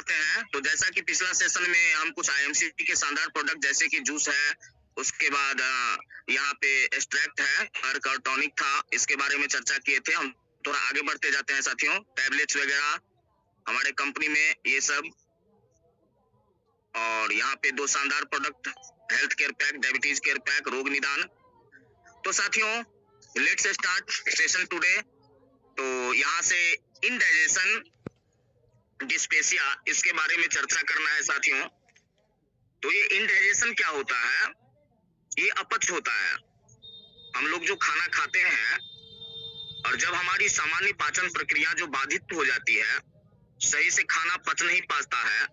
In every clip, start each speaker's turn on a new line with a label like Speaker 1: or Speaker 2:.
Speaker 1: करते हैं। तो जैसा कि पिछला सेशन में हम कुछ आईएमसी के शानदार प्रोडक्ट जैसे कि जूस है, उसके बाद यहाँ पे एक्सट्रैक्ट है और टॉनिक था, इसके बारे में चर्चा किए थे। हम थोड़ा आगे बढ़ते जाते हैं साथियों। टैबलेट्स वगैरह हमारे कंपनी में ये सब, और यहाँ पे 2 शानदार product, health care pack, diabetes care pack, रोग निदान। तो साथियों लेट्स स्टार्ट सेशन टुडे। तो यहाँ से इनडाइजेशन डिस्पेसिया, इसके बारे में चर्चा करना है साथियों। तो ये इनडाइजेशन क्या होता है? ये अपच होता है। हम लोग जो खाना खाते हैं और जब हमारी सामान्य पाचन प्रक्रिया जो बाधित हो जाती है, सही से खाना पच नहीं पाता है,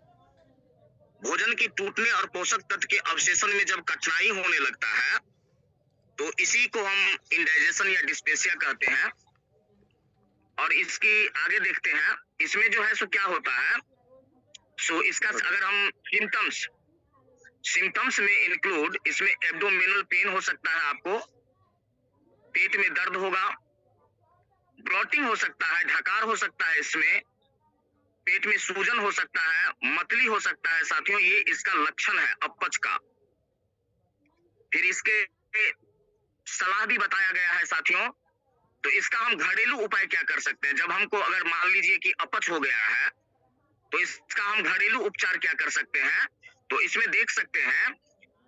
Speaker 1: भोजन की टूटने और पोषक तत्व के अवशेषण में जब कठिनाई होने लगता है, तो इसी को हम इनडाइजेशन या डिस्पेसिया कहते हैं। और इसकी आगे देखते हैं, इसमें जो है सो क्या होता है। सो इसका अगर हम सिम्टम्स में इंक्लूड, इसमें एब्डोमिनल पेन हो सकता है, आपको पेट में दर्द होगा, ब्लोटिंग हो सकता है, ढकार हो सकता है, इसमें पेट में सूजन हो सकता है, मतली हो सकता है साथियों। ये इसका लक्षण है अपच का। फिर इसके सलाह भी बताया गया है साथियों। तो इसका हम घरेलू उपाय क्या कर सकते हैं? जब हमको अगर मान लीजिए कि अपच हो गया है, तो इसका हम घरेलू उपचार क्या कर सकते हैं? तो इसमें देख सकते हैं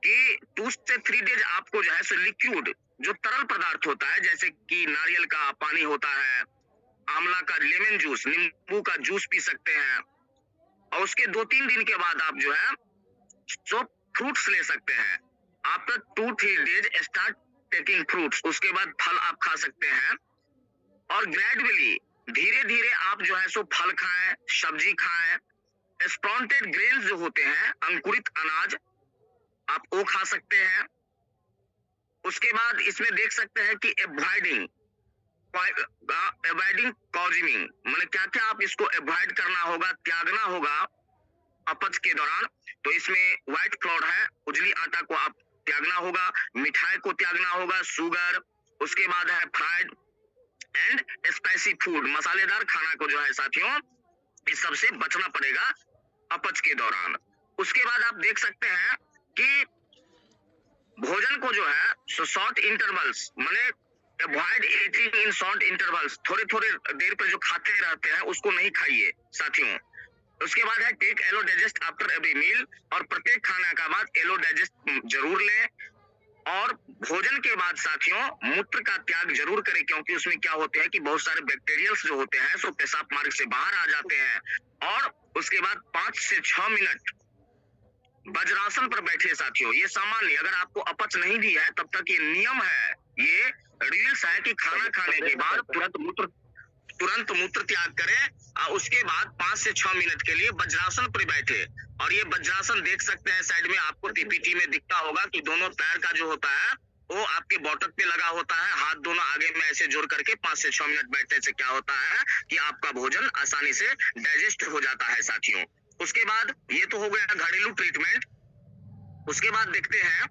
Speaker 1: कि 2 से 3 डेज आपको जो है सो लिक्विड, जो तरल पदार्थ होता है, जैसे कि नारियल का पानी होता है, आंवला का लेमन जूस, नींबू का जूस पी सकते हैं। और उसके 2-3 दिन के बाद आप जो है सो फ्रूट्स ले सकते हैं। After 2-3 days start taking fruits, उसके बाद फल आप खा सकते हैं। और ग्रेजुअली धीरे धीरे आप जो है सो फल खाएं, सब्जी खाएं। स्प्राउटेड ग्रेन्स जो होते हैं, अंकुरित अनाज, आप वो खा सकते हैं। उसके बाद इसमें देख सकते हैं कि अवॉइडिंग कॉजिंग, माने क्या क्या आप इसको अवॉइड करना होगा, त्यागना होगा अपच के दौरान। तो इसमें व्हाइट फ्लोर है, उजली आटा को आप त्यागना होगा, मिठाई को त्यागना होगा, शुगर, उसके बाद है फ्राइड एंड स्पाइसी फूड, मसालेदार खाना को जो है साथियों, इस सबसे बचना पड़ेगा अपच के दौरान। उसके बाद आप देख सकते हैं कि भोजन को जो है सो शॉर्ट इंटरवल्स, माने avoid eating in short intervals, थोड़े थोड़े देर पर जो खाते रहते हैं उसको नहीं खाइए साथियों। उसके बाद है take aloe digest after every meal, और प्रत्येक खाना का बाद एलो डाइजेस्ट जरूर लें। और भोजन के बाद साथियों मूत्र का त्याग जरूर करें, क्योंकि उसमें क्या होते हैं कि बहुत सारे बैक्टीरियल्स जो होते हैं सो पेशाब मार्ग से बाहर आ जाते हैं। और उसके बाद 5 से 6 मिनट वज्रासन पर बैठिए साथियों। ये सामान्य, अगर आपको अपच नहीं भी है तब तक ये नियम है, ये रूल्स है कि खाना खाने के बाद तुरंत मूत्र त्याग करें। और उसके बाद 5 से 6 मिनट के लिए वज्रासन पर बैठे। और ये वज्रासन देख सकते हैं साइड में आपको पीपीटी में दिखता होगा कि दोनों पैर का जो होता है वो आपके बॉटम पे लगा होता है, हाथ दोनों आगे में ऐसे जोड़ करके 5 से 6 मिनट बैठने से क्या होता है कि आपका भोजन आसानी से डाइजेस्ट हो जाता है साथियों। उसके बाद ये तो हो गया घरेलू ट्रीटमेंट। उसके बाद देखते हैं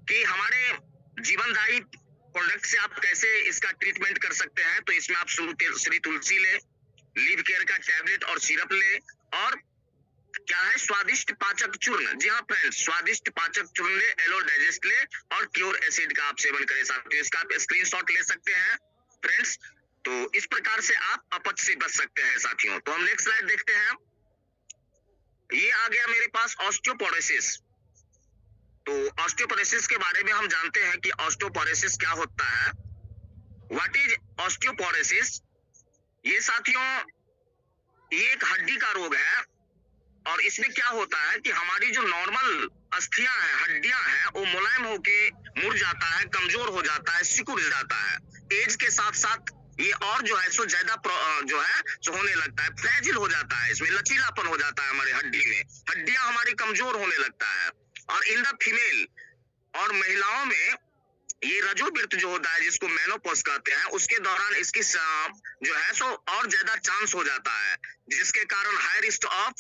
Speaker 1: कि हमारे जीवनदायी प्रोडक्ट से आप कैसे इसका ट्रीटमेंट कर सकते हैं। तो इसमें आप श्री तुलसी ले, लिव केयर का टैबलेट और सिरप ले, और क्या है स्वादिष्ट पाचक चूर्ण। जी हाँ फ्रेंड्स, स्वादिष्ट पाचक चूर्ण ले, एलो डाइजेस्ट ले, और क्योर एसिड का आप सेवन करें साथियों। इसका आप स्क्रीनशॉट ले सकते हैं फ्रेंड्स। तो इस प्रकार से आप अपच से बच सकते हैं साथियों। तो हम नेक्स्ट स्लाइड देखते हैं। ये आ गया मेरे पास ऑस्टियोपोरोसिस। तो ऑस्टियोपोरोसिस के बारे में हम जानते हैं कि ऑस्टियोपोरोसिस क्या होता है। What is osteoporosis? ये साथियों ये एक हड्डी का रोग है। और इसमें क्या होता है कि हमारी जो नॉर्मल अस्थियां हैं, हड्डियां हैं, वो मुलायम होके मुड़ जाता है, कमजोर हो जाता है, सिकुड़ जाता है। एज के साथ साथ ये और जो है सो ज्यादा जो है सो होने लगता है, फ्रैजिल हो जाता है, इसमें लचीलापन हो जाता है, हमारे हड्डी में हड्डियां हमारी कमजोर होने लगता है। और इन द फीमेल, और महिलाओं में ये रजोवृत्त जो होता है जिसको मेनोपॉज कहते हैं, उसके दौरान इसकी जो है सो और ज्यादा चांस हो जाता है, जिसके कारण high risk of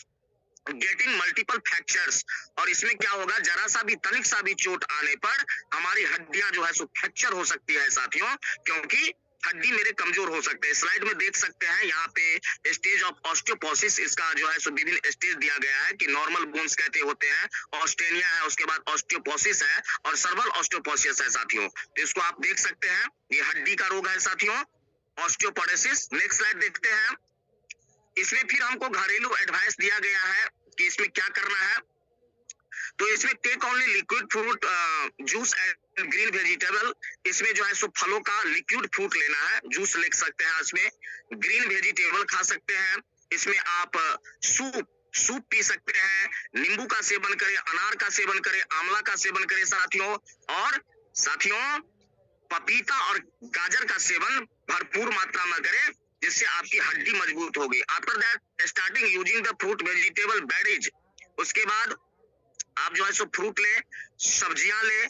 Speaker 1: getting multiple fractures. और इसमें क्या होगा, जरा सा भी तनिक सा भी चोट आने पर हमारी हड्डियां जो है सो फ्रैक्चर हो सकती है साथियों, क्योंकि हड्डी मेरे कमजोर हो सकते हैं। स्लाइड में देख सकते हैं यहाँ पे स्टेज ऑफ ऑस्टियोपोसिस, इसका जो है सो विभिन्न स्टेज दिया गया है कि नॉर्मल बोन्स कहते होते हैं, ऑस्टेनिया है, उसके बाद ऑस्टियोपोसिस है और सर्वल ऑस्टियोपोसिस है साथियों। तो इसको आप देख सकते हैं, ये हड्डी का रोग है साथियों, ऑस्टियोपोरोसिस। नेक्स्ट स्लाइड देखते हैं। इसमें फिर हमको घरेलू एडवाइस दिया गया है कि इसमें क्या करना है। तो इसमें take only liquid fruit juice and green vegetable, इसमें जो है सो फलों का लिक्विड फ्रूट लेना है, जूस ले सकते हैं, इसमें ग्रीन वेजिटेबल खा सकते हैं, इसमें आप सूप पी सकते हैं, नींबू का सेवन करें, अनार का सेवन करें, आंवला का सेवन करें साथियों, और साथियों पपीता और गाजर का सेवन भरपूर मात्रा में करें, जिससे आपकी हड्डी मजबूत होगी। After that starting using the fruit vegetable berries, उसके बाद आप जो है सो फ्रूट ले, सब्जियां ले,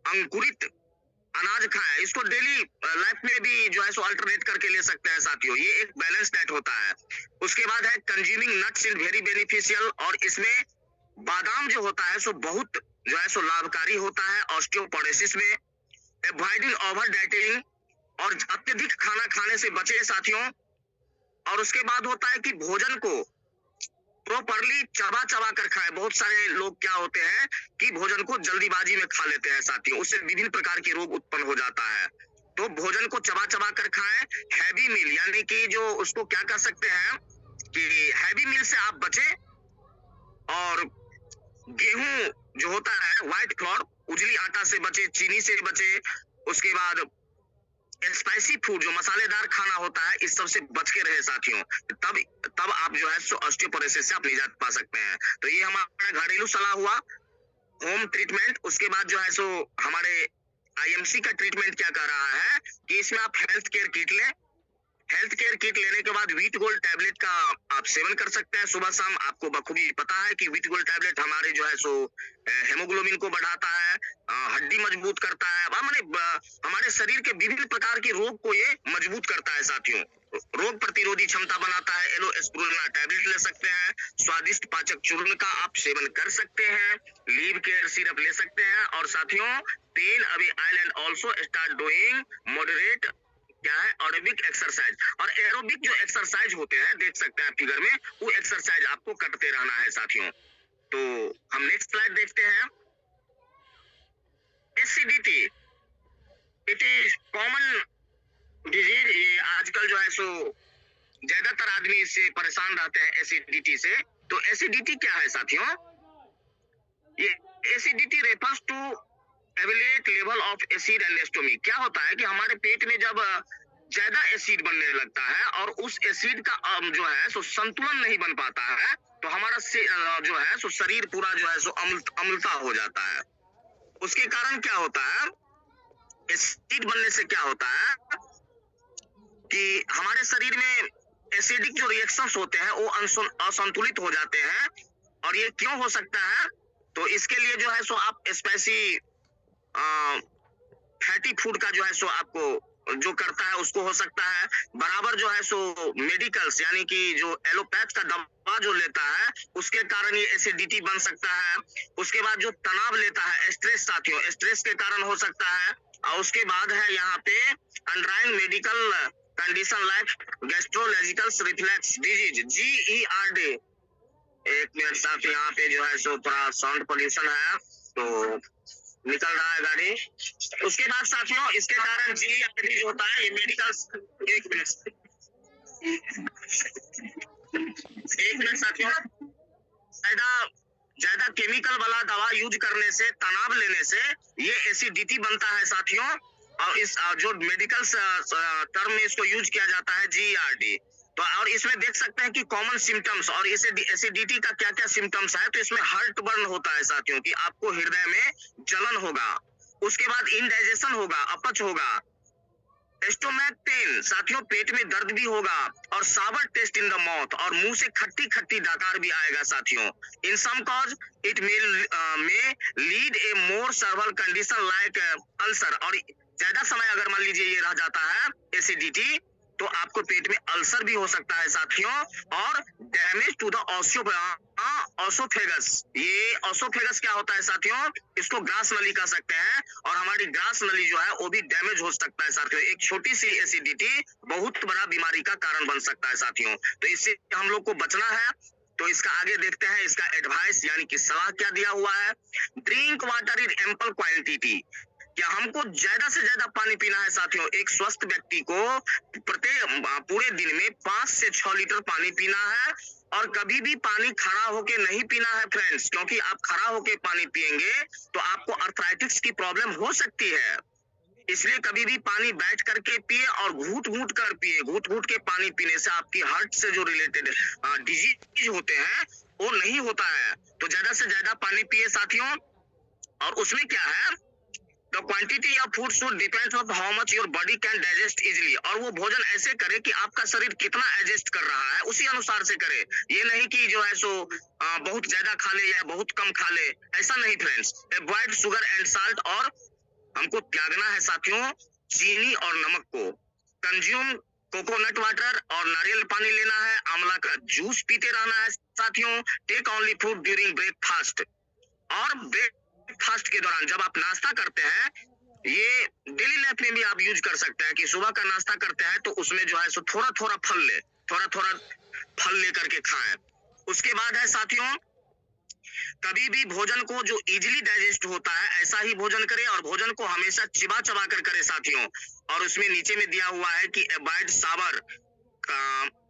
Speaker 1: अंकुरित अनाज खाएं। इसको डेली लाइफ में भी जो है सो अल्टरनेट करके ले सकते हैं साथियों, ये एक बैलेंस डाइट होता है। उसके बाद है consuming nuts is very beneficial, और इसमें बादाम जो होता है सो बहुत जो है सो लाभकारी होता है ऑस्टियोपोरोसिस में। अवॉइडिंग ओवर डाइटिंग, और अत्यधिक खाना खाने से बचे साथियों। और उसके बाद होता है कि भोजन को प्रॉपरली चबा चबा कर खाएं। बहुत सारे लोग क्या होते हैं कि भोजन को जल्दीबाजी में खा लेते हैं साथियों, उससे विभिन्न प्रकार के रोग उत्पन्न हो जाता है। तो भोजन को चबा चबा कर खाएं। हैवी मील, यानी कि जो उसको क्या कर सकते हैं कि हैवी मील से आप बचे, और गेहूं जो होता है व्हाइट फ्लोर, उजली आटा से बचे, चीनी से बचे, उसके बाद स्पाइसी फूड जो मसालेदार खाना होता है, इस सब से बच के रहे साथियों, तब आप जो है सो ऑस्टियोपोरोसिस से आप निजात पा सकते हैं। तो ये हमारा घरेलू सलाह हुआ, होम ट्रीटमेंट। उसके बाद जो है सो हमारे आईएमसी का ट्रीटमेंट क्या कर रहा है कि इसमें आप हेल्थ केयर किट लें। हेल्थ केयर किट लेने के बाद व्हीट गोल्ड टैबलेट का आप सेवन कर सकते हैं सुबह शाम। आपको बखूबी पता है कि व्हीट गोल्ड टैबलेट हमारे जो है सो हेमोग्लोबिन को बढ़ाता है, हड्डी मजबूत करता है, हमारे शरीर के विभिन्न प्रकार के रोग को ये मजबूत करता है साथियों। रोग प्रतिरोधी क्षमता बनाता है। एलोस्पिरुलिना टैबलेट ले सकते हैं। स्वादिष्ट पाचक चूर्ण का आप सेवन कर सकते हैं। लीव केयर सिरप ले सकते हैं। और साथियों pain away oil and also start doing moderate क्या है एरोबिक एक्सरसाइज। और एरोबिक जो एक्सरसाइज होते हैं देख सकते हैं फिगर में, वो एक्सरसाइज आपको करते रहना है साथियों। तो हम नेक्स्ट स्लाइड देखते हैं। Acidity it is common disease. ये आजकल जो है सो ज्यादातर आदमी इससे परेशान रहते हैं एसिडिटी से। तो एसिडिटी क्या है साथियों? ये acidity refers to elevated level of acid and stomach. क्या होता है कि हमारे पेट में जब ज्यादा एसिड बनने लगता है और उस एसिड का जो है सो संतुलन नहीं बन पाता है, तो हमारा जो है सो शरीर पूरा जो है सो अम्लता हो जाता है। उसके कारण क्या होता है, एसिड बनने से क्या होता है कि हमारे शरीर में एसिडिक जो रिएक्शंस होते हैं वो असंतुलित हो जाते हैं। और ये क्यों हो सकता है? तो इसके लिए जो है सो आप स्पाइसी फैटी फूड का जो है सो आपको जो करता है उसको हो सकता है। बराबर जो है सो मेडिकल्स यानी कि जो एलोपैथ का दवा जो लेता है उसके कारण ये एसिडिटी बन सकता है। उसके बाद जो तनाव लेता है, स्ट्रेस साथियों, स्ट्रेस के कारण हो सकता है। और उसके बाद है यहाँ पे underlying medical condition like gastrological reflux disease GERD। एक मिनट साथ, यहाँ पे जो है सो थोड़ा साउंड पोल्यूशन है तो निकल रहा है गाड़ी। उसके बाद साथियों इसके कारण GERD जो होता है ये मेडिकल, एक मिनट साथियों, ज्यादा केमिकल वाला दवा यूज करने से, तनाव लेने से ये एसिडिटी बनता है साथियों। और इस जो मेडिकल टर्म में इसको यूज किया जाता है GERD। तो और इसमें देख सकते हैं कि कॉमन सिम्टम्स और इसे एसिडिटी का क्या क्या सिम्टम्स है। तो इसमें हार्ट बर्न होता है साथियों, कि आपको हृदय में जलन होगा। उसके बाद इंडाइजेशन होगा, अपच होगा। स्टोमैक पेन साथियों, पेट में दर्द भी होगा। और sour taste in the mouth, और मुंह से खट्टी खट्टी डकार भी आएगा साथियों। In some cause it may lead a more serious condition like ulcer. और ज्यादा समय अगर मान लीजिए ये रह जाता है एसिडिटी, तो आपको पेट में अल्सर भी हो सकता है साथियों, और डैमेज टू द ऑसोफेगस। ये ऑसोफेगस क्या होता है साथियों, इसको ग्रास नली कह सकते हैं, और हमारी ग्रास नली जो है वो भी डैमेज हो सकता है साथियों। एक छोटी सी एसिडिटी बहुत बड़ा बीमारी का कारण बन सकता है साथियों, तो इससे हम लोग को बचना है। तो इसका आगे देखते हैं, इसका एडवाइस यानी कि सलाह क्या दिया हुआ है। Drink water in ample quantity, क्या हमको ज्यादा से ज्यादा पानी पीना है साथियों। एक स्वस्थ व्यक्ति को प्रत्येक पूरे दिन में 5 से 6 लीटर पानी पीना है, और कभी भी पानी खड़ा होके नहीं पीना है फ्रेंड्स, क्योंकि आप खड़ा होके पानी पिएंगे तो आपको अर्थराइटिस की प्रॉब्लम हो सकती है। इसलिए कभी भी पानी बैठ करके पिए और घूट घूट कर पिए। घूट घूट के पानी पीने से आपकी हार्ट से जो रिलेटेड डिजीज होते हैं वो नहीं होता है। तो ज्यादा से ज्यादा पानी पिए साथियों। और उसमें क्या है, The quantity of food should depend on how much your body can digest easily। और वो भोजन ऐसे करे कि आपका शरीर कितना एडजस्ट कर रहा है उसी अनुसार से करे। ये नहीं कि जो है सो बहुत ज्यादा खा ले या बहुत कम खा ले, ऐसा नहीं friends. Avoid sugar and salt, और हमको त्यागना है साथियों चीनी और नमक को। कंज्यूम कोकोनट वाटर, और नारियल पानी लेना है। आंवला का जूस पीते रहना है साथियों। Take only food during breakfast, और ब्रेकफास्ट के दौरान जब आप नाश्ता करते हैं, ये डेली लाइफ में भी आप यूज कर सकते हैं कि सुबह का नाश्ता करते हैं तो उसमें जो है सो थोड़ा थोड़ा फल लेकर के खाएं। उसके बाद है साथियों, कभी भी भोजन को जो इजीली डाइजेस्ट होता है ऐसा ही भोजन करें, और भोजन को हमेशा चिबा चबा कर करें साथियों। और उसमें नीचे में दिया हुआ है कि avoid sour.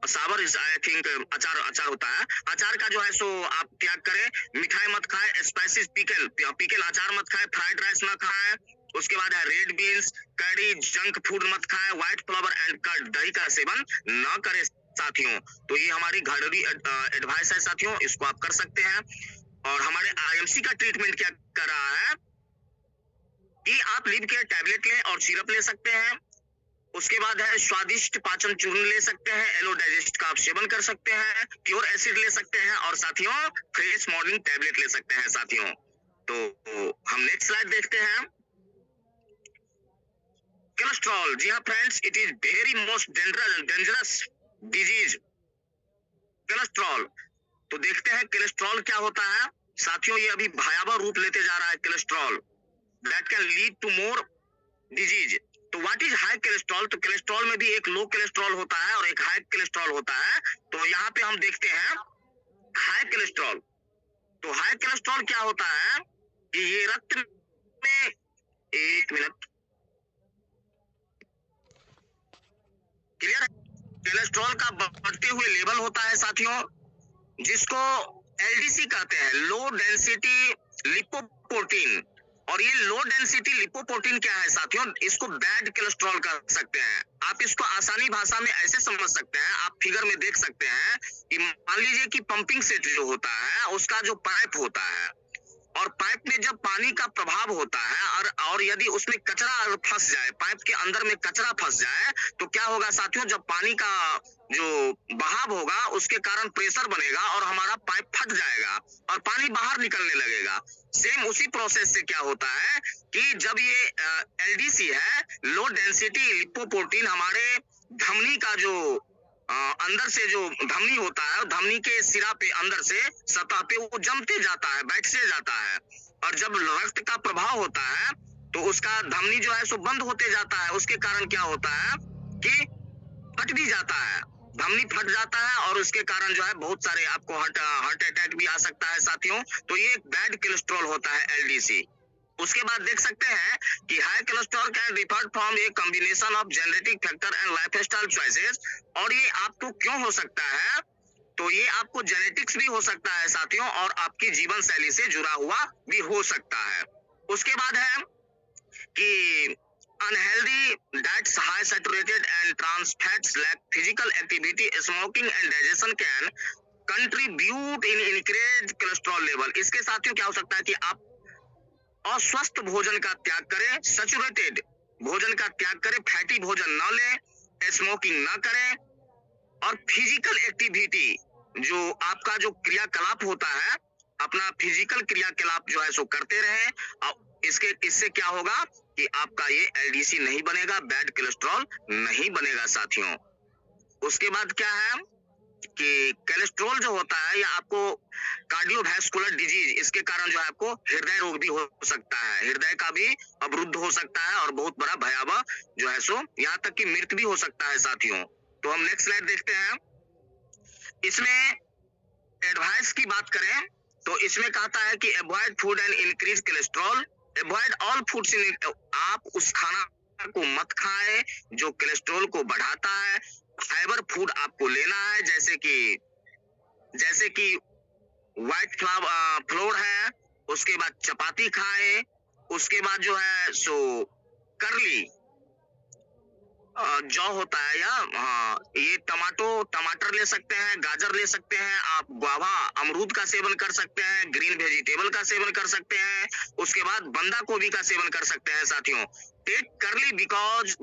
Speaker 1: Sour is I think अचार होता है। अचार का जो है सो आप त्याग करें। मिठाई मत खाएं, स्पाइसेस पिकल अचार मत खाएं, फ्राइड राइस ना खाएं। उसके बाद है रेड बीन्स, करी, जंक फूड मत खाएं, व्हाइट फ्लावर एंड कर्ड, दही का सेवन ना करें साथियों। तो ये हमारी घरेलू एडवाइस है साथियों, इसको आप कर सकते हैं। और हमारे आईएमसी का ट्रीटमेंट क्या कर रहा है कि आप लिव केयर टैबलेट लें और सिरप ले सकते हैं। उसके बाद है स्वादिष्ट पाचन चूर्ण ले सकते हैं, एलो डाइजेस्ट का आप सेवन कर सकते हैं, प्योर एसिड ले सकते हैं, और साथियों फ्रेश मॉर्निंग टैबलेट ले सकते हैं साथियों। तो हम नेक्स्ट स्लाइड देखते हैं। कोलेस्ट्रॉल, जी हाँ friends, it is very most dangerous disease cholesterol. तो देखते हैं कोलेस्ट्रॉल क्या होता है साथियों। ये अभी भयावह रूप लेते जा रहा है cholesterol, that can lead to more disease. तो व्हाट इज हाई कोलेस्ट्रॉल, तो कोलेस्ट्रॉल में भी एक लो कोलेस्ट्रॉल होता है और एक हाई कोलेस्ट्रॉल होता है। तो यहाँ पे हम देखते हैं हाई कोलेस्ट्रॉल। तो हाई कोलेस्ट्रॉल क्या होता है कि ये रक्त में, एक मिनट, क्लियर है, कोलेस्ट्रॉल का बढ़ते हुए लेवल होता है साथियों, जिसको एलडीसी कहते हैं, लो डेंसिटी लिपोप्रोटीन। और ये लो डेंसिटी लिपोप्रोटीन क्या है साथियों, इसको बैड कोलेस्ट्रॉल कह सकते हैं। आप इसको आसानी भाषा में ऐसे समझ सकते हैं, आप फिगर में देख सकते हैं कि मान लीजिए कि पंपिंग सेट जो होता है उसका जो पाइप होता है, और पाइप में जब पानी का प्रभाव होता है और यदि उसमें कचरा फंस जाए, पाइप के अंदर में कचरा फंस जाए, तो क्या होगा साथियों, जब पानी का जो बहाव होगा उसके कारण प्रेशर बनेगा और हमारा पाइप फट जाएगा और पानी बाहर निकलने लगेगा। सेम उसी प्रोसेस से क्या होता है कि जब ये एलडीसी है, लो डेंसिटी लिपोप्रोटीन, हमारे धमनी का जो अंदर से जो धमनी होता है, धमनी के सिरा पे अंदर से सतह पे वो जमते जाता है, बैठते जाता है, और जब रक्त का प्रभाव होता है तो उसका धमनी जो है सो बंद होते जाता है। उसके कारण क्या होता है कि फट भी जाता है, धमनी फट जाता है, और उसके कारण जो है बहुत सारे आपको हार्ट अटैक भी आ सकता है साथियों। तो ये एक बैड कोलेस्ट्रॉल होता है एलडीसी। उसके बाद देख सकते हैं कि high cholesterol can refer from a combination of genetic factor and lifestyle choices. और ये आपको क्यों हो सकता है, तो ये आपको जेनेटिक्स भी हो सकता है साथियों, और आपकी जीवन शैली से जुड़ा हुआ भी हो सकता है। उसके बाद है कि unhealthy diets, high saturated and trans fats, lack physical activity, smoking and digestion can contribute in increased cholesterol level। इसके साथियों क्या हो सकता है कि आप अस्वस्थ भोजन का त्याग करें, सैचुरेटेड भोजन का त्याग करें, फैटी भोजन न लें, स्मोकिंग न करें, और फिजिकल एक्टिविटी, जो आपका जो क्रियाकलाप होता है, अपना फिजिकल क्रियाकलाप जो है सो करते रहें। और इससे क्या होगा कि आपका ये एलडीसी नहीं बनेगा, बैड कोलेस्ट्रॉल नहीं बनेगा साथियों। उसके बाद क्या है कि कोलेस्ट्रॉल जो होता है या आपको कार्डियोवैस्कुलर डिजीज, इसके कारण जो है आपको हृदय रोग भी हो सकता है, हृदय का भी अवरुद्ध हो सकता है और बहुत बड़ा भयावह जो है सो यहाँ तक कि मृत्यु भी हो सकता है साथियों। तो हम नेक्स्ट स्लाइड देखते हैं। इसमें एडवाइस की बात करें तो इसमें कहता है कि avoid food and increase cholesterol, avoid all foods इन, आप उस खाना को मत खाएं जो कोलेस्ट्रॉल को बढ़ाता है। फाइबर फूड आपको लेना है, जैसे कि व्हाइट फ्लोर है, उसके बाद चपाती खाएं, उसके बाद जो है सो करली जौ होता है या ये टमाटर ले सकते हैं, गाजर ले सकते हैं, आप गुआवा अमरूद का सेवन कर सकते हैं, ग्रीन वेजिटेबल का सेवन कर सकते हैं, उसके बाद बंदा गोभी का सेवन कर सकते हैं साथियों। Take curly because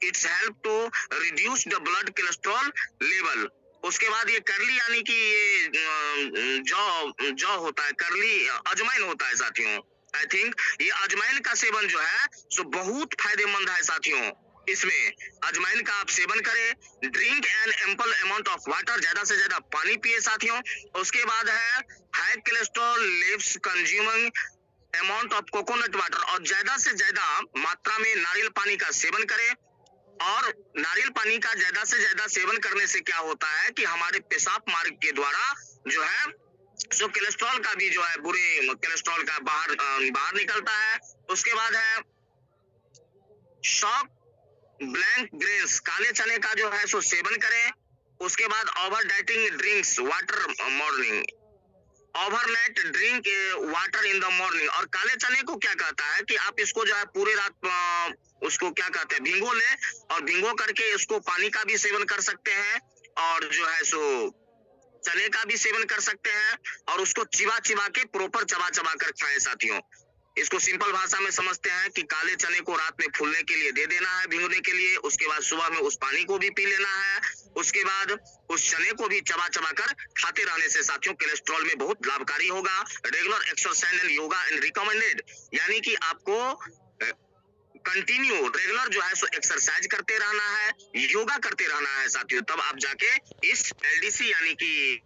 Speaker 1: it's help to reduce the blood cholesterol level. उसके बाद ये करली यानी कि ये जौ होता है, करली अजवाइन होता है साथियों। आई थिंक ये अजवाइन का सेवन जो है सो बहुत फायदेमंद है साथियों। इसमें अजवाइन का आप सेवन करें। Drink an ample amount of water, ज्यादा से ज्यादा पानी पिए साथियों। उसके बाद है high cholesterol lives consuming amount of coconut water, और ज्यादा से ज्यादा मात्रा में नारियल पानी का सेवन करें। और नारियल पानी का ज्यादा से ज्यादा सेवन करने से क्या होता है कि हमारे पेशाब मार्ग के द्वारा जो है सो कोलेस्ट्रॉल का भी जो है बुरे कोलेस्ट्रॉल का बाहर निकलता है। उसके बाद है शॉक ब्लैंक ग्रेन्स, काले चने का जो है सो सेवन करें। उसके बाद over dieting drinks water morning, overnight drink water in the morning. और काले चने को क्या कहता है कि आप इसको जो है पूरे रात उसको क्या कहते हैं भिंगो ले, और भिंगो करके इसको पानी का भी सेवन कर सकते हैं, और जो है सो चने का भी सेवन कर सकते हैं, और उसको चिबा चिबा के प्रॉपर चबा चबा कर खाएं साथियों। इसको सिंपल भाषा में समझते हैं कि काले चने को रात में फूलने के लिए दे देना है भिगोने के लिए, उसके बाद सुबह में उस पानी को भी पी लेना है, उसके बाद उस चने को भी चबा चबा कर खाते रहने से साथियों कोलेस्ट्रॉल में बहुत लाभकारी होगा। Regular exercise and yoga and recommended, यानी कि आपको कंटिन्यू रेगुलर जो है सो एक्सरसाइज करते रहना है, योगा करते रहना है साथियों, तब आप जाके इस एलडीसी यानी कि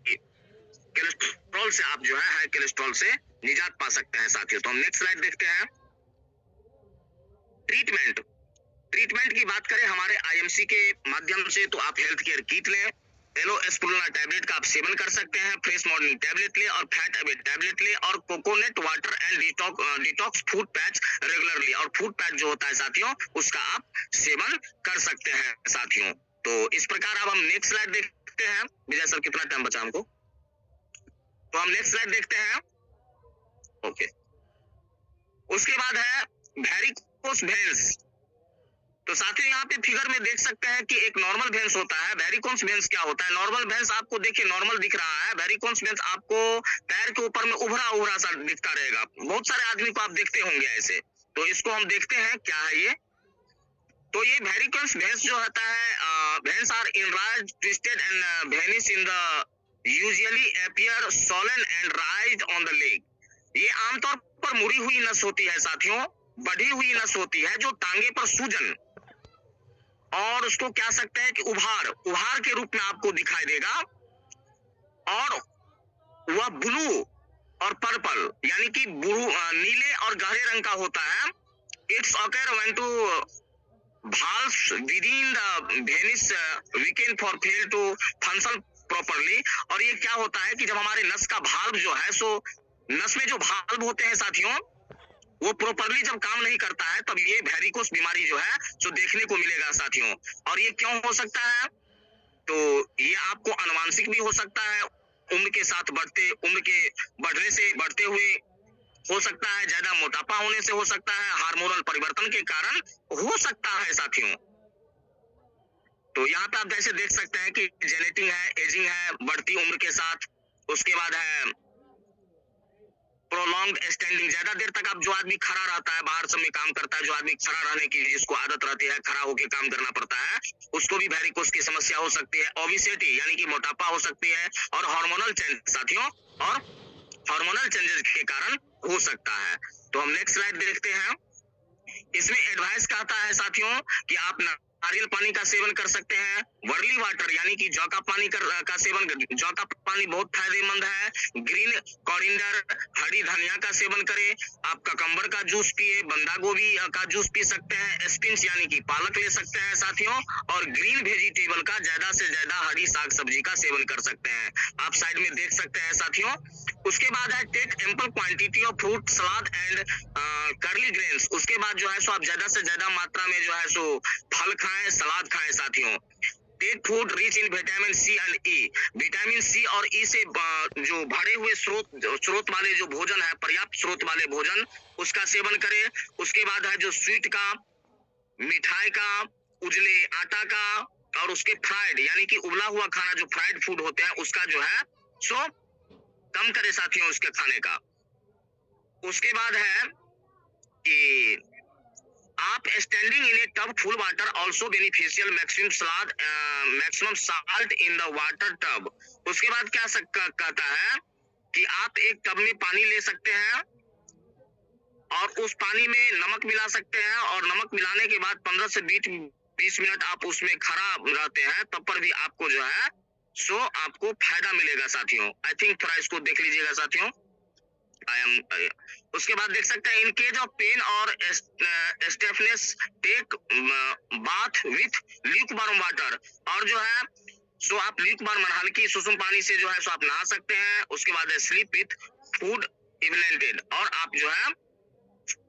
Speaker 1: कोलेस्ट्रॉल से आप जो है हाई कोलेस्ट्रॉल से निजात पा सकते हैं साथियों। तो हम नेक्स्ट स्लाइड देखते हैं। ट्रीटमेंट की बात करें हमारे आईएमसी के माध्यम से, तो आप हेल्थ केयर किट लें, एलो एस्पुलिना टैबलेट का आप सेवन कर सकते हैं, फ्रेश मॉर्निंग टैबलेट ले, और फैट अवे टैबलेट ले, और coconut water and detox food patch regularly, और फूड पैच जो होता है साथियों उसका आप सेवन कर सकते हैं साथियों। तो इस प्रकार अब हम नेक्स्ट स्लाइड देखते हैं। विजय सर कितना टाइम बचा हमको, तो हम नेक्स्ट स्लाइड देखते हैं। ओके, उसके बाद है वेरिकोस वेन्स। तो साथियों यहाँ पे फिगर में देख सकते हैं कि एक नॉर्मल वेन्स होता है, वेरिकोस वेन्स क्या होता है। नॉर्मल वेन्स आपको देखिए नॉर्मल दिख रहा है, वेरिकोस वेन्स आपको पैर के ऊपर में उभरा उभरा सा दिखता रहेगा, बहुत सारे आदमी को आप देखते होंगे ऐसे। तो इसको हम देखते हैं क्या है ये। तो ये वेरिकोस वेन्स जो होता है, veins are enlarged twisted and veins in the usually appear swollen and raised on the leg. ये आमतौर पर मुड़ी हुई नस होती है साथियों, बढ़ी हुई नस होती है जो टांगे पर सूजन, और उसको क्या सकते हैं कि उभार के रूप में आपको दिखाई देगा, और वह ब्लू और पर्पल यानी कि नीले और गहरे रंग का होता है। It's occur when two valves within the venous weaken for fail to function properly। और ये क्या होता है कि जब हमारे नस का भाल्व जो है सो नस में जो भाल्व होते हैं साथियों वो प्रॉपरली जब काम नहीं करता है, तब ये वेरिकोस बीमारी जो है सो देखने को मिलेगा साथियों। और ये क्यों हो सकता है, तो ये आपको अनुवांशिक भी हो सकता है, उम्र के साथ बढ़ने से बढ़ते हुए हो सकता है, ज्यादा मोटापा होने से हो सकता है, हार्मोनल परिवर्तन के कारण हो सकता है साथियों। तो यहाँ पे आप जैसे देख सकते हैं कि जेनेटिक है, एजिंग है, बढ़ती उम्र के साथ, उसके बाद है प्रोलॉन्ग स्टैंडिंग, ज्यादा देर तक आप जो आदमी खड़ा रहता है, बाहर सब में काम करता है, जो आदमी खड़ा रहने की जिसको आदत रहती है, खड़ा होकर काम करना पड़ता है, उसको भी वेरिकोस की समस्या हो सकती है। ओबेसिटी यानी कि मोटापा हो सकती है, और हार्मोनल चेंज साथियों, और हार्मोनल चेंजेस के कारण हो सकता है। तो हम नेक्स्ट स्लाइड देखते हैं। इसमें एडवाइस कहता है साथियों कि आप नारियल पानी का सेवन कर सकते हैं। वर्ली वाटर यानी कि जौ का पानी का सेवन, जौ का पानी बहुत फायदेमंद है। ग्रीन कोरिएंडर, हरी धनिया का सेवन करें। आप ककम्बर का जूस पिए, बंदा गोभी का जूस पी सकते हैं। स्पिनच यानी कि पालक ले सकते हैं साथियों, और ग्रीन वेजिटेबल का ज्यादा से ज्यादा हरी साग सब्जी का सेवन कर सकते हैं। आप साइड में देख सकते हैं साथियों। उसके बाद है take ample quantity of fruit salad and curly grains. उसके बाद जो है सो आप ज्यादा से ज्यादा मात्रा में जो है सो फल खाएं, सलाद खाएं साथियों। Take food rich in vitamin C and E. Vitamin C और ई से जो भरे हुए स्रोत वाले जो भोजन है, पर्याप्त स्रोत वाले भोजन, उसका सेवन करें। उसके बाद है जो स्वीट का, मिठाई का, उजले आटा का, और उसके फ्राइड यानी कि उबला हुआ खाना, जो फ्राइड फूड होते हैं, उसका जो है सो कम करें साथियों उसके खाने का। उसके बाद है कि आप standing in A tub full water also beneficial, maximum salt in the water tub. उसके बाद क्या कहता है कि आप एक टब में पानी ले सकते हैं और उस पानी में नमक मिला सकते हैं, और नमक मिलाने के बाद 15 से 20 मिनट आप उसमें खड़ा रहते हैं, तब पर भी आपको जो है सो आपको फायदा मिलेगा साथियों। आई थिंक थोड़ा इसको देख लीजिएगा साथियों। उसके बाद देख सकते हैं इन केस ऑफ पेन और stiffness take bath with lukewarm water. और जो है सो आप ल्यूकवार्म हल्की सुसुम पानी से जो है सो आप नहा सकते हैं। उसके बाद है स्लीप विथ फूड इवलेंटेड, और आप जो है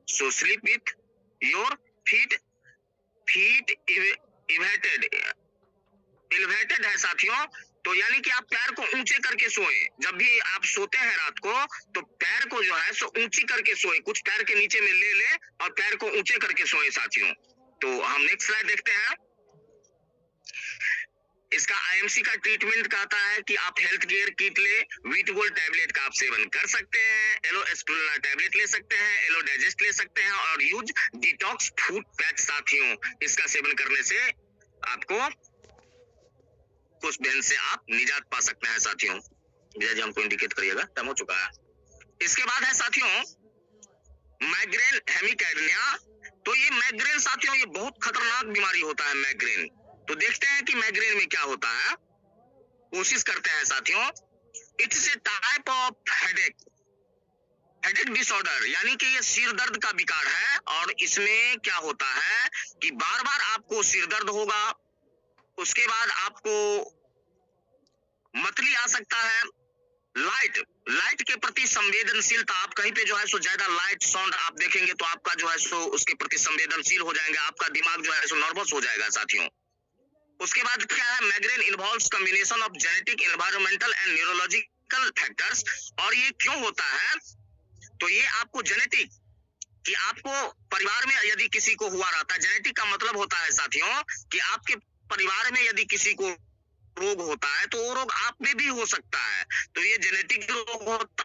Speaker 1: so sleep with your feet elevated है साथियों। तो यानी कि आप पैर को ऊंचे करके सोएं। जब भी आप सोते हैं रात को, तो पैर को जो है सो ऊंची करके सोएं, कुछ पैर के नीचे में ले ले और पैर को ऊंचे करके सोएं साथियों। तो हम नेक्स्ट स्लाइड देखते हैं। इसका आईएमसी का ट्रीटमेंट कहता है कि आप हेल्थ केयर किट ले, वीट गोल्ड टैबलेट का आप सेवन कर सकते हैं, एलो एस्पिरुलिना टैबलेट ले सकते हैं, एलो डाइजेस्ट ले सकते हैं, और यूज डिटॉक्स फूड पैच साथियों। इसका सेवन करने से आपको कुछ बहन से आप निजात पा सकते हैं साथियों। जी हमको इंडिकेट करिएगा, टाइम हो चुका है। इसके बाद है साथियों माइग्रेन हेमिकैर्निया। तो ये माइग्रेन साथियों ये बहुत खतरनाक बीमारी होता है माइग्रेन। तो देखते हैं कि माइग्रेन में क्या होता है, कोशिश करते हैं साथियों। It's a type of headache disorder, यानी कि ये सिर दर्द का विकार है। और इसमें क्या होता है कि बार बार आपको सिर दर्द होगा। उसके बाद आपको मतली आ सकता है। लाइट के प्रति संवेदनशीलता, आप कहीं पे जो है सो ज्यादा लाइट साउंड आप देखेंगे तो आपका जो है सो उसके प्रति संवेदनशील हो जाएंगे, आपका दिमाग जो है सो नर्वस हो जाएगा साथियों। उसके बाद क्या है, migraine involves combination of genetic, environmental and neurological factors. और ये क्यों होता है, तो ये आपको जेनेटिक कि आपको परिवार में यदि किसी को हुआ रहता है, जेनेटिक का मतलब होता है साथियों कि आपके परिवार में यदि किसी को रोग होता है तो वो रोग आप में भी हो सकता है। तो ये जेनेटिक रोग होता